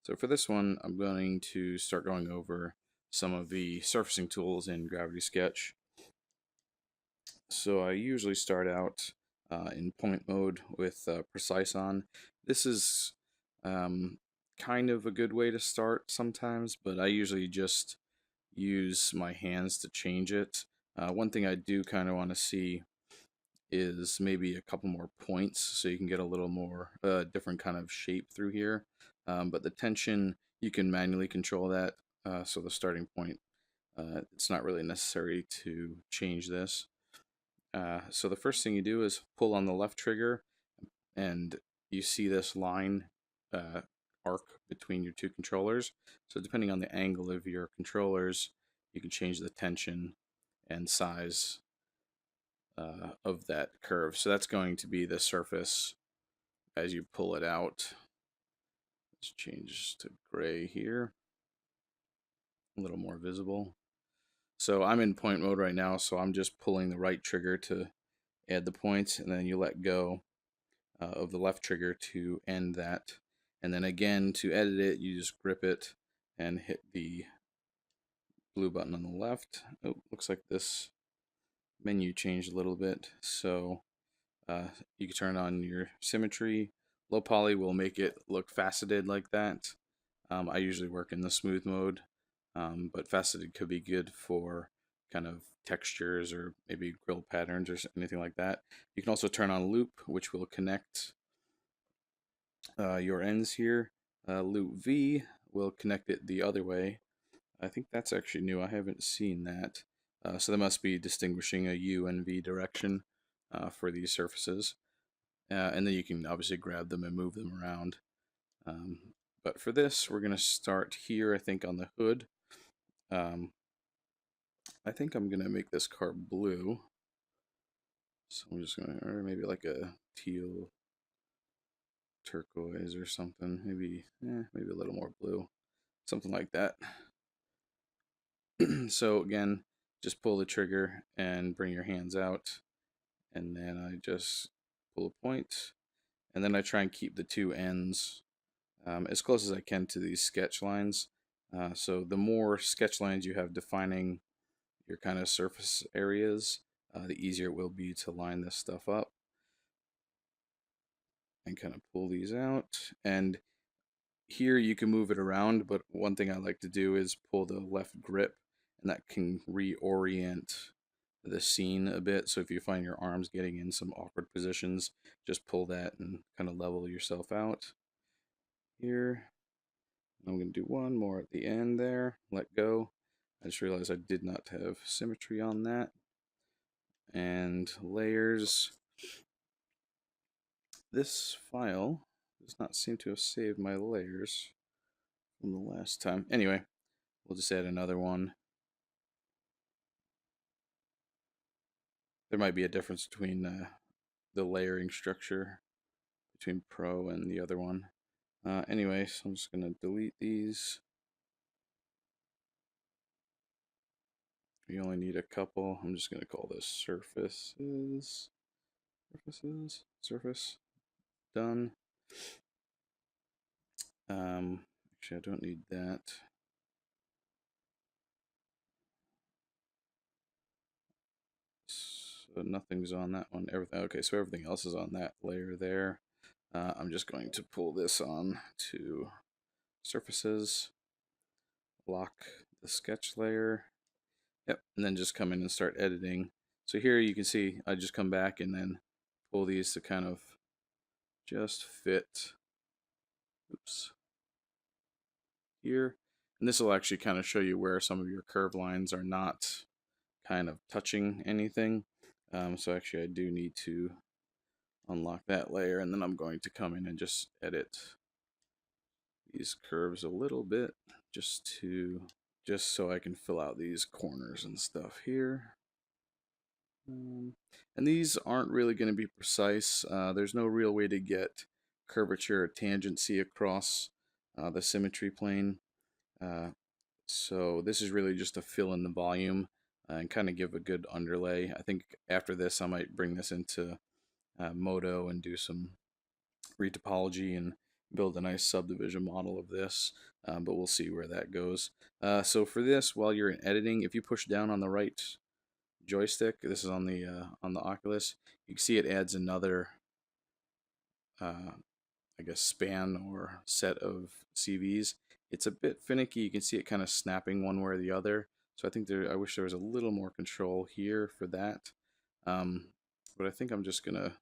So for this one, I'm going to start going over some of the surfacing tools in Gravity Sketch. So I usually start out in point mode with precise on. This is kind of a good way to start sometimes, but I usually just use my hands to change it. One thing I do kind of want to see is maybe a couple more points so you can get a little more different kind of shape through here. But the tension, you can manually control that. So the starting point, it's not really necessary to change this. So the first thing you do is pull on the left trigger, and you see this line arc between your two controllers. So depending on the angle of your controllers, you can change the tension and size of that curve. So that's going to be the surface as you pull it out. Let's change to gray here, a little more visible. So I'm in point mode right now, so I'm just pulling the right trigger to add the points, and then you let go of the left trigger to end that. And then again, to edit it, you just grip it and hit the blue button on the left. Oh, looks like this menu changed a little bit. So you can turn on your symmetry. Low poly will make it look faceted like that. I usually work in the smooth mode, but faceted could be good for kind of textures or maybe grill patterns or anything like that. You can also turn on loop, which will connect your ends here. Loop V will connect it the other way. I think that's actually new. I haven't seen that. So that must be distinguishing a U and V direction for these surfaces. And then you can obviously grab them and move them around. But for this, we're going to start here, I think, on the hood. I think I'm going to make this car blue. So I'm just going to, or maybe like a teal turquoise or something. Maybe a little more blue. Something like that. So again, just pull the trigger and bring your hands out. And then I just pull a point. And then I try and keep the two ends as close as I can to these sketch lines. So the more sketch lines you have defining your kind of surface areas, the easier it will be to line this stuff up. And kind of pull these out. And here you can move it around, but one thing I like to do is pull the left grip, and that can reorient the scene a bit. So if you find your arms getting in some awkward positions, just pull that and kind of level yourself out. Here, I'm going to do one more at the end there, let go. I just realized I did not have symmetry on that. And layers. This file does not seem to have saved my layers from the last time. Anyway, we'll just add another one. There might be a difference between the layering structure between Pro and the other one. Anyway, so I'm just going to delete these. We only need a couple. I'm just going to call this surfaces. Surface. Done. Actually, I don't need that. So nothing's on that one. Everything. Okay, so everything else is on that layer there. I'm just going to pull this on to surfaces, lock the sketch layer. Yep, and then just come in and start editing. So here you can see I just come back and then pull these to kind of just fit. Oops. Here. And this will actually kind of show you where some of your curve lines are not kind of touching anything. So actually I do need to unlock that layer, and then I'm going to come in and just edit these curves a little bit just so I can fill out these corners and stuff here. And these aren't really going to be precise. There's no real way to get curvature or tangency across the symmetry plane. So this is really just to fill in the volume and kind of give a good underlay. I think after this I might bring this into Modo and do some retopology and build a nice subdivision model of this, but we'll see where that goes. So for this, while you're in editing, if you push down on the right joystick, this is on the Oculus, you can see it adds another, I guess, span or set of CVs. It's a bit finicky. You can see it kind of snapping one way or the other. So I think I wish there was a little more control here for that. But I think I'm just gonna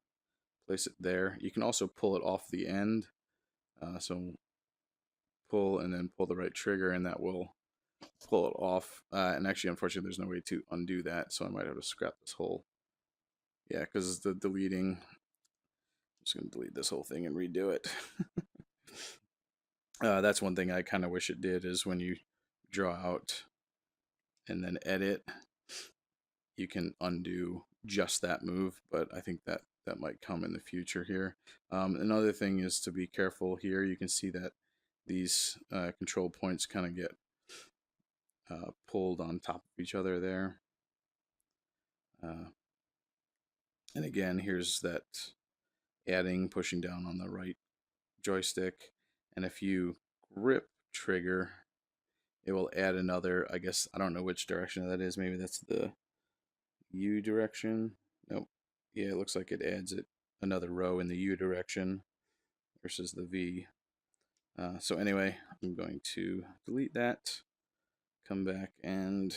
place it there. You can also pull it off the end. So pull and then pull the right trigger, and that will pull it off. And actually, unfortunately, there's no way to undo that, so I might have to scrap this whole. Yeah, because the deleting. I'm just gonna delete this whole thing and redo it. That's one thing I kind of wish it did, is when you draw out and then edit, you can undo just that move, but I think that might come in the future here. Another thing is to be careful here. You can see that these control points kind of get pulled on top of each other there. And again, here's that adding, pushing down on the right joystick. And if you grip trigger, it will add another, I guess, I don't know which direction that is. Maybe that's the U direction. Nope. Yeah, it looks like it adds it another row in the U direction versus the V. So anyway, I'm going to delete that, come back and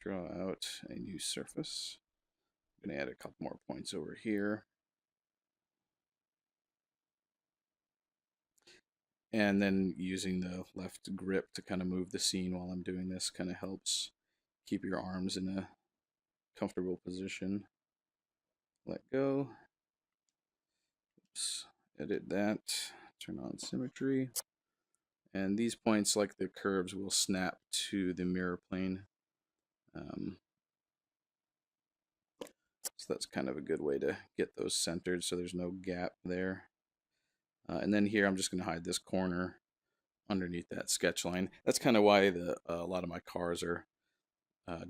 draw out a new surface. I'm going to add a couple more points over here. And then using the left grip to kind of move the scene while I'm doing this kind of helps keep your arms in a comfortable position. Let go. Oops. Edit that. Turn on symmetry. And these points, like the curves, will snap to the mirror plane. So that's kind of a good way to get those centered so there's no gap there. And then here I'm just going to hide this corner underneath that sketch line. That's kind of why a lot of my cars are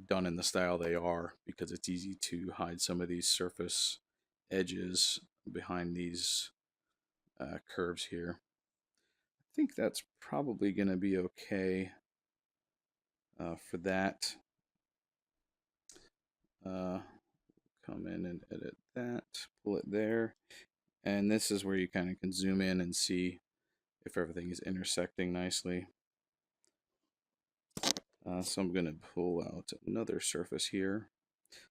done in the style they are, because it's easy to hide some of these surface edges behind these curves here. I think that's probably going to be okay for that. Come in and edit that, pull it there, and this is where you kind of can zoom in and see if everything is intersecting nicely. So I'm going to pull out another surface here.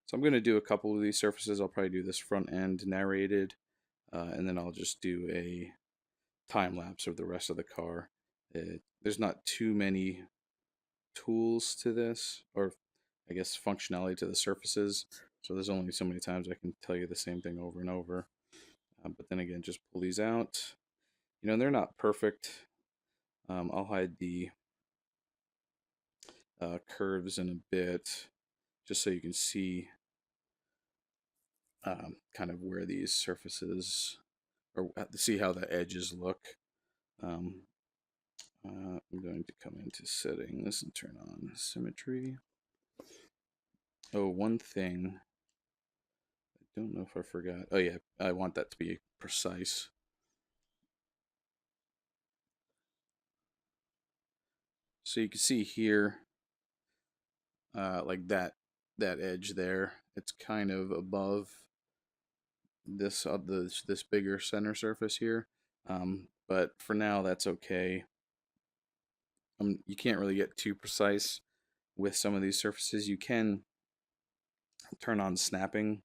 So I'm going to do a couple of these surfaces. I'll probably do this front end narrated, and then I'll just do a time lapse of the rest of the car. There's not too many tools to this, or I guess functionality to the surfaces, so there's only so many times I can tell you the same thing over and over. But then again, just pull these out. You know, they're not perfect. I'll hide the curves in a bit, just so you can see kind of where these surfaces, or see how the edges look. I'm going to come into settings and turn on symmetry. Oh, one thing. I don't know if I forgot. Oh yeah, I want that to be precise. So you can see here, like that edge there, it's kind of above this this bigger center surface here. But for now, that's okay. You can't really get too precise with some of these surfaces. You can turn on snapping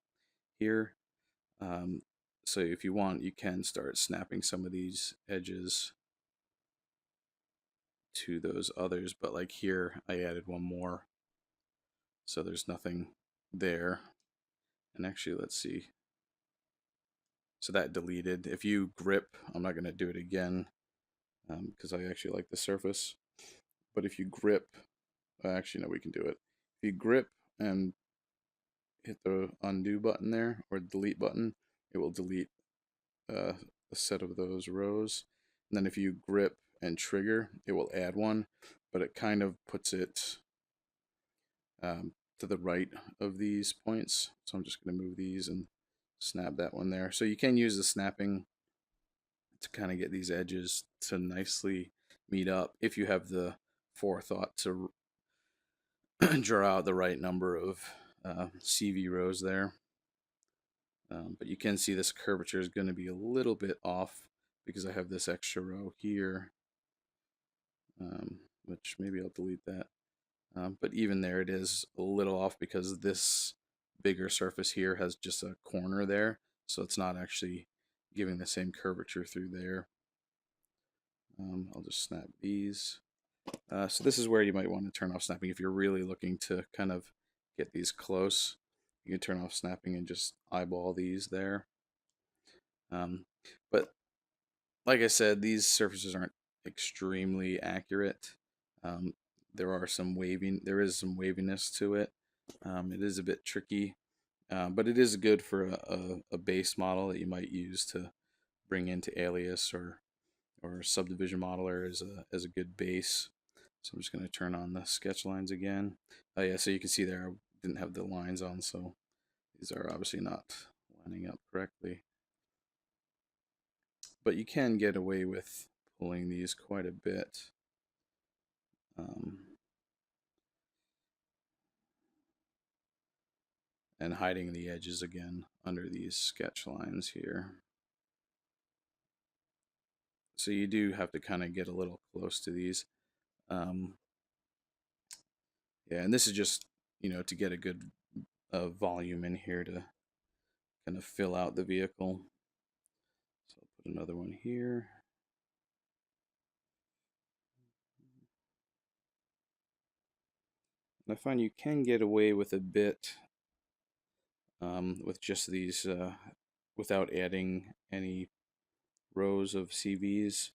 here. So if you want, you can start snapping some of these edges to those others, but like here, I added one more, so there's nothing there. And actually, let's see. So that deleted. If you grip, I'm not going to do it again because I actually like the surface. But if you grip, actually, no, we can do it. If you grip and hit the undo button there, or delete button, it will delete a set of those rows. And then if you grip and trigger, it will add one, but it kind of puts it to the right of these points. So I'm just going to move these and snap that one there. So you can use the snapping to kind of get these edges to nicely meet up if you have the forethought to draw out the right number of CV rows there. But you can see this curvature is going to be a little bit off because I have this extra row here, which maybe I'll delete that. But even there, it is a little off because this bigger surface here has just a corner there, so it's not actually giving the same curvature through there. I'll just snap these. So this is where you might want to turn off snapping if you're really looking to kind of get these close. You can turn off snapping and just eyeball these there. But like I said, these surfaces aren't extremely accurate. There is some waviness to it. It is a bit tricky, but it is good for a base model that you might use to bring into Alias or Subdivision Modeler as a good base. So I'm just going to turn on the sketch lines again. Oh yeah, so you can see there I didn't have the lines on, so these are obviously not lining up correctly. But you can get away with pulling these quite a bit. And hiding the edges again under these sketch lines here. So you do have to kind of get a little close to these. Yeah, and this is just, to get a good volume in here to kind of fill out the vehicle. So I'll put another one here. And I find you can get away with a bit with just these, without adding any rows of CVs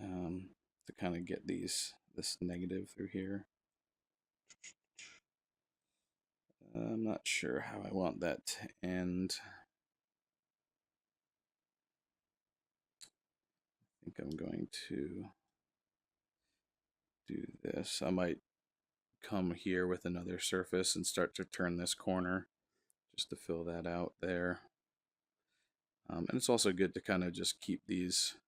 to kind of get this negative through here. I'm not sure how I want that to end. I think I'm going to do this. I might come here with another surface and start to turn this corner just to fill that out there. And it's also good to kind of just keep these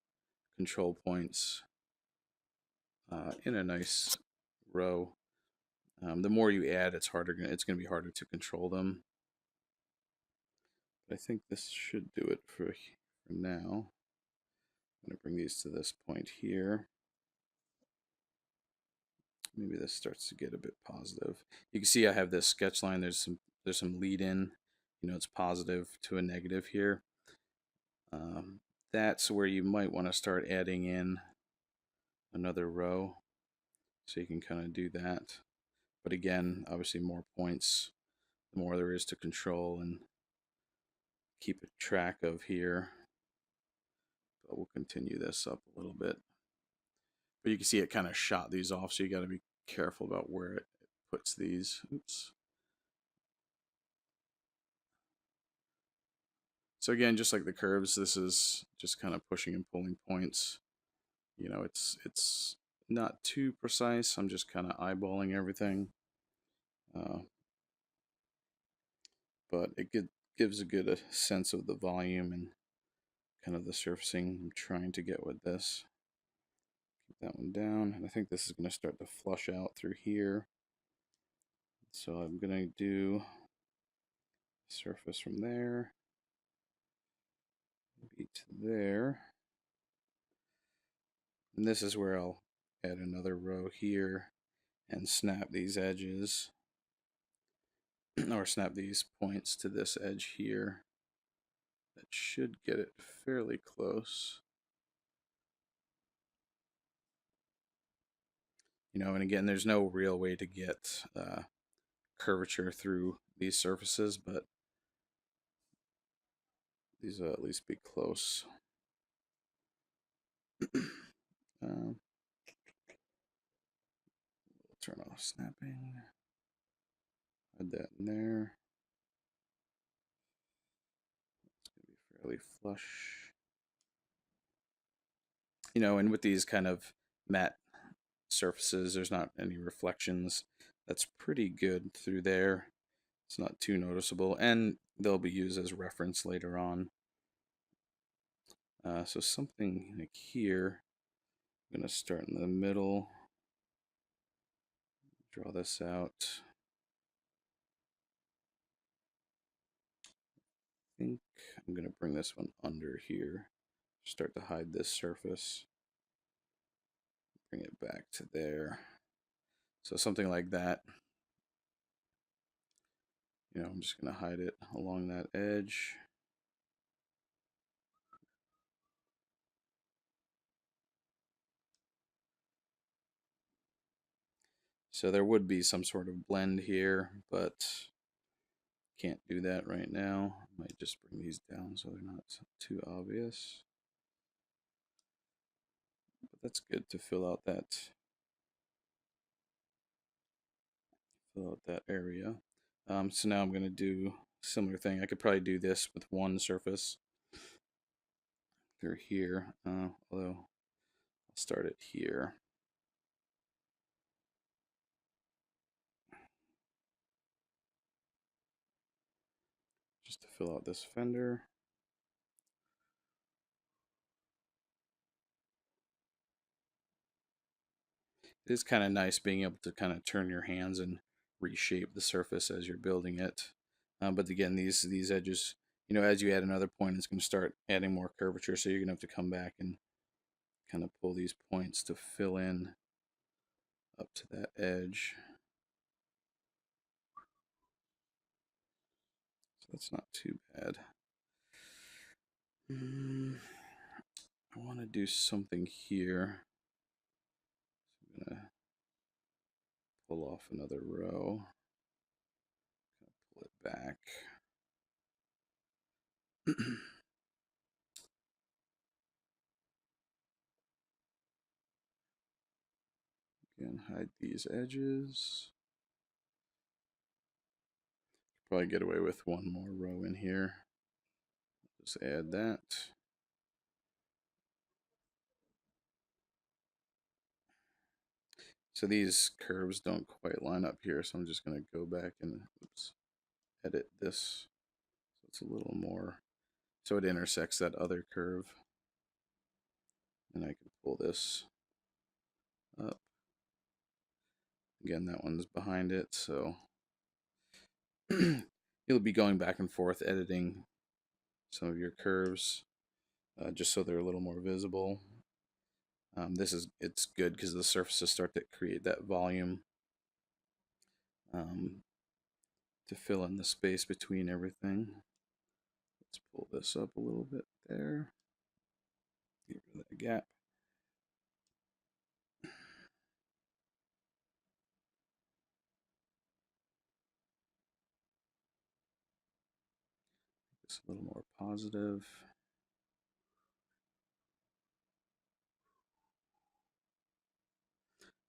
control points in a nice row. The more you add, it's going to be harder to control them. But I think this should do it for now. I'm going to bring these to this point here. Maybe this starts to get a bit positive. You can see I have this sketch line. There's some lead in. It's positive to a negative here. That's where you might want to start adding in another row, so you can kind of do that. But again, obviously more points, the more there is to control and keep a track of here. But we'll continue this up a little bit. But you can see it kind of shot these off, so you got to be careful about where it puts these. Oops. So again, just like the curves, this is just kind of pushing and pulling points. It's not too precise. I'm just kind of eyeballing everything. But it gives a good sense of the volume and kind of the surfacing I'm trying to get with this. Keep that one down. And I think this is going to start to flush out through here. So I'm going to do surface from there, maybe to there. And this is where I'll add another row here and snap these edges or snap these points to this edge here. That should get it fairly close. And again, there's no real way to get curvature through these surfaces, but these will at least be close. We'll turn off snapping. Add that in there. It's going to be fairly flush. And with these kind of matte surfaces, there's not any reflections. That's pretty good through there. It's not too noticeable, and they'll be used as reference later on. So something like here, I'm going to start in the middle, draw this out. I think I'm going to bring this one under here, start to hide this surface, bring it back to there. So something like that. I'm just going to hide it along that edge. So there would be some sort of blend here, but can't do that right now. I might just bring these down so they're not too obvious. But that's good to fill out that area. So now I'm going to do a similar thing. I could probably do this with one surface through here, although I'll start it here. Just to fill out this fender. It is kind of nice being able to kind of turn your hands and reshape the surface as you're building it. But again, these edges, as you add another point, it's going to start adding more curvature. So you're going to have to come back and kind of pull these points to fill in up to that edge. So that's not too bad. I want to do something here. I'm going to pull off another row. Pull it back. Again, hide these edges. Probably get away with one more row in here. Just add that. So these curves don't quite line up here, so I'm just going to go back and edit this so it's a little more, so it intersects that other curve. And I can pull this up. Again, that one's behind it, so you'll be going back and forth editing some of your curves just so they're a little more visible. It's good because the surfaces start to create that volume to fill in the space between everything. Let's pull this up a little bit there. Get rid of that gap. Just a little more positive.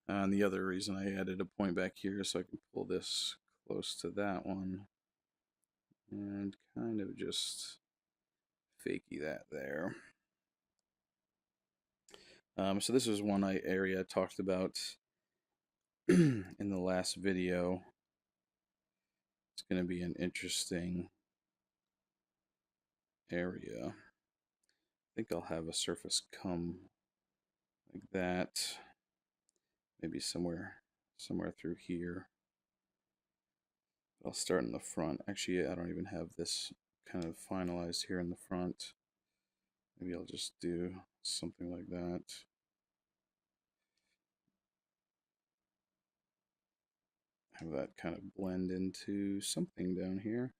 And the other reason I added a point back here is so I can pull this close to that one and kind of just fakey that there. So this is one area I talked about in the last video. It's going to be an interesting area. I think I'll have a surface come like that, maybe somewhere through here. I'll start in the front. Actually, I don't even have this kind of finalized here in the front. Maybe I'll just do something like that. Have that kind of blend into something down here.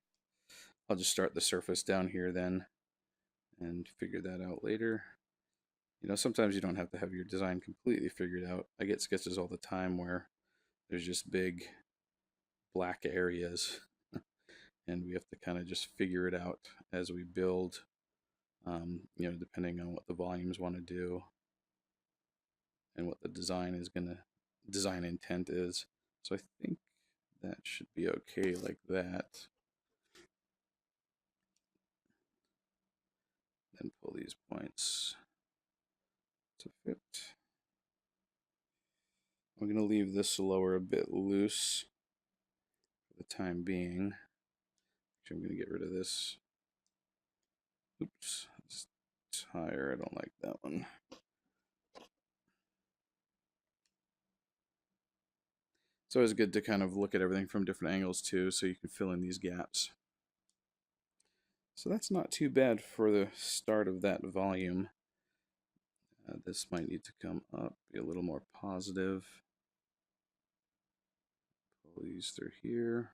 I'll just start the surface down here then and figure that out later. Sometimes you don't have to have your design completely figured out. I get sketches all the time where there's just big black areas and we have to kind of just figure it out as we build, depending on what the volumes want to do and what the design intent is. So I think that should be okay like that. Then pull these points to fit. I'm going to leave this lower a bit loose for the time being. Actually, I'm going to get rid of this. Oops, it's bit higher. I don't like that one. It's always good to kind of look at everything from different angles too, so you can fill in these gaps. So that's not too bad for the start of that volume. This might need to come up, be a little more positive. Pull these through here.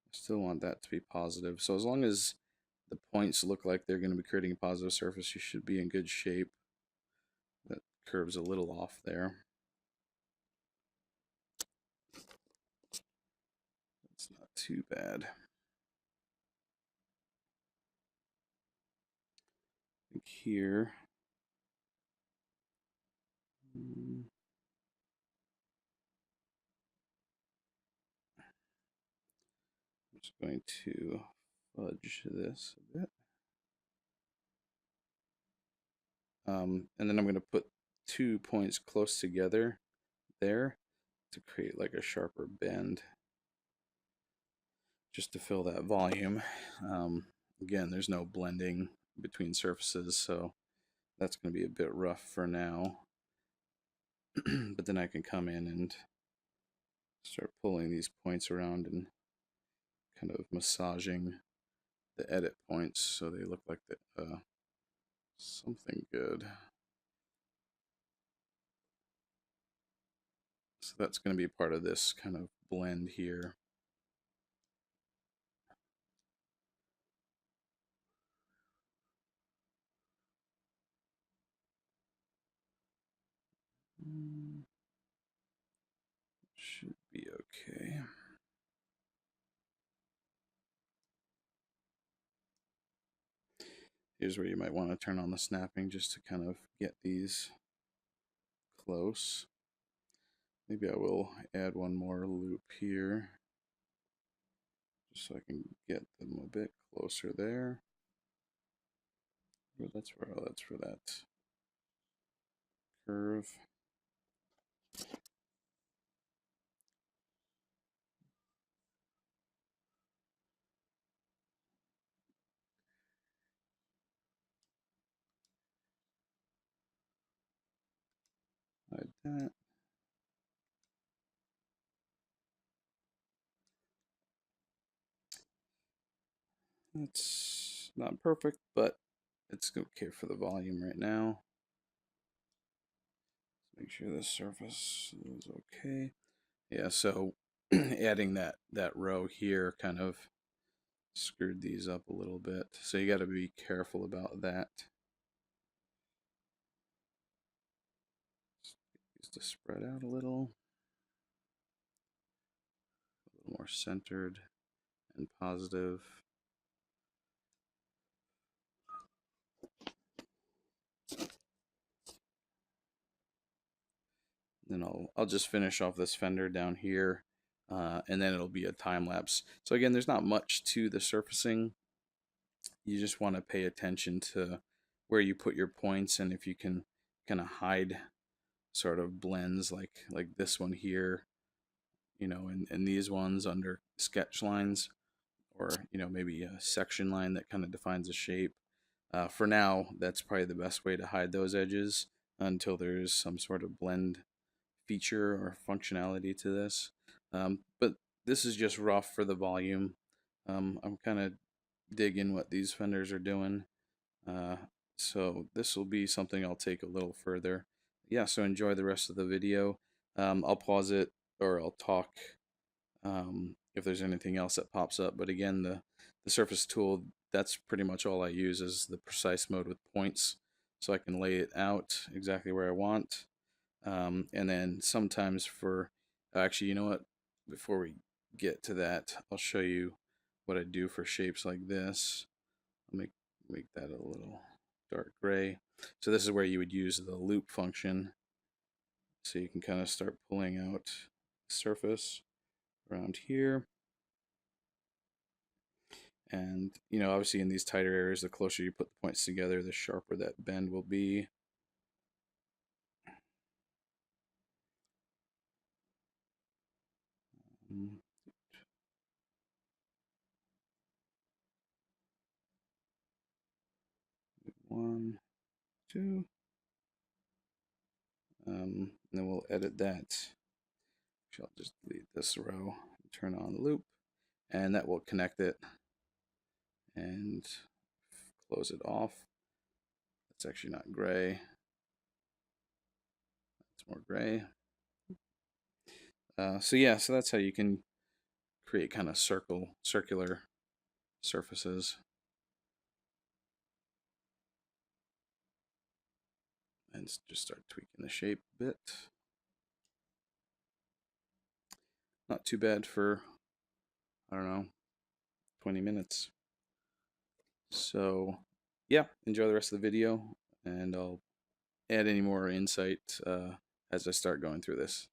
I still want that to be positive. So as long as the points look like they're going to be creating a positive surface, you should be in good shape. That curve's a little off there. It's not too bad. I think here. I'm just going to fudge this a bit. And then I'm going to put 2 points close together there to create like a sharper bend, just to fill that volume. Again, there's no blending between surfaces, so that's going to be a bit rough for now. But then I can come in and start pulling these points around and kind of massaging the edit points so they look like something good. So that's going to be part of this kind of blend here. Should be okay. Here's where you might want to turn on the snapping just to kind of get these close. Maybe I will add one more loop here, just so I can get them a bit closer there. But that's for that curve. Hide that. It's not perfect, but it's okay for the volume right now. Make sure the surface is okay. Yeah, so adding that row here kind of screwed these up a little bit. So you got to be careful about that. Just to spread out a little more centered and positive. Then I'll just finish off this fender down here, and then it'll be a time lapse. So again, there's not much to the surfacing. You just want to pay attention to where you put your points, and if you can kind of hide sort of blends like this one here, you know, and these ones under sketch lines, or you know, maybe a section line that kind of defines a shape. For now, that's probably the best way to hide those edges until there's some sort of blend feature or functionality to this. But this is just rough for the volume. I'm kind of digging what these fenders are doing. So this will be something I'll take a little further. Yeah, so enjoy the rest of the video. I'll pause it or I'll talk if there's anything else that pops up. But again, the surface tool, that's pretty much all I use is the precise mode with points. So I can lay it out exactly where I want. And then sometimes for, actually, you know what? Before we get to that, I'll show you what I do for shapes like this. I'll make that a little dark gray. So this is where you would use the loop function. So you can kind of start pulling out the surface around here. And, you know, obviously in these tighter areas, the closer you put the points together, the sharper that bend will be. Mm. 1, 2. And then we'll edit that. I'll just delete this row, turn on the loop, and that will connect it and close it off. It's actually not gray. It's more gray. So that's how you can create kind of circular surfaces. And just start tweaking the shape a bit. Not too bad for, I don't know, 20 minutes. So yeah, enjoy the rest of the video, and I'll add any more insight as I start going through this.